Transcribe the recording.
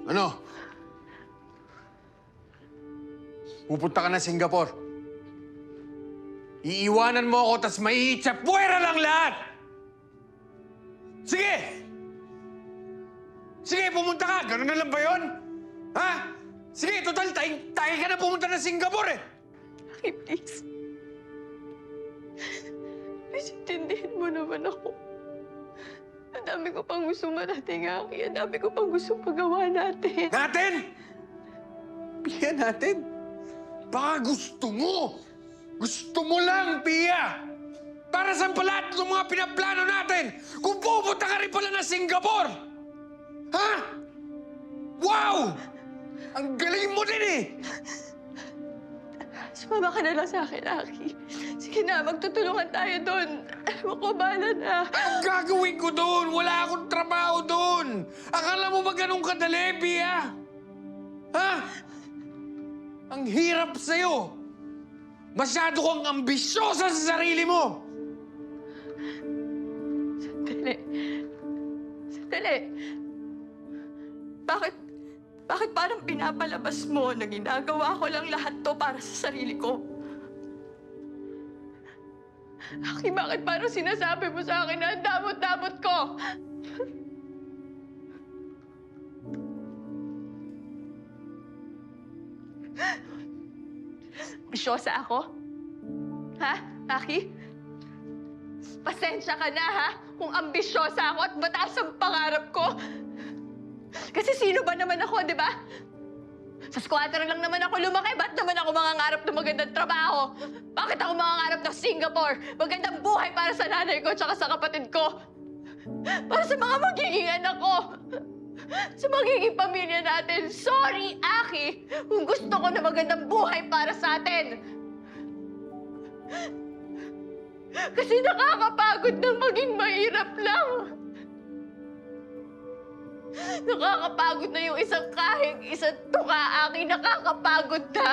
Ano? Pupunta ka na Singapore. Iiwanan mo ako, tas mahihitsa. Puwera lang lahat! Sige! Sige, pumunta ka! Ganun na lang ba yun? Ha? Sige, total, tayo ka na pumunta na Singapore eh! Aki, please. Please, intindihin mo naman ako. Ang dami ko pang gusto marating, Aki. Ang dami ko pang gusto magawa natin. Natin? Pia, natin? Baka gusto mo! Gusto mo lang, Pia! Para saan pa lahat ng mga pinaplano natin kung pupunta ka rin pala na Singapore? Ha? Wow! Ang galing mo din eh! Sumama ka na lang sa akin, Aki. Sige na, magtutulungan tayo doon. Ewan ko, bahala na. Ang gagawin ko doon? Wala akong trabaho doon! Akala mo ba ganun kadali, Pia? Ha? Ang hirap sa'yo! Masyado kang ambisyosa sa sarili mo! Sandali. Sandali. Bakit parang pinapalabas mo na ginagawa ko lang lahat to para sa sarili ko? Aki, bakit parang sinasabi mo sa akin na ang damot-damot ko? Ambisyosa ako? Ha, Aki? Pasensya ka na, ha? Kung ambisyosa ako at mataas ang pangarap ko. Kasi sino ba naman ako, di ba? Sa squatter lang naman ako lumaki. Ba't naman ako mangangarap ng magandang trabaho? Bakit ako mangangarap ng Singapore? Magandang buhay para sa nanay ko at sa kapatid ko. Para sa mga magiging anak ko. Sa magiging pamilya natin. Sorry, Aki, kung gusto ko na magandang buhay para sa atin. Kasi nakakapagod na maging mahirap lang. Nakakapagod na yung isang kahig, isang tuka, Aki. Nakakapagod na.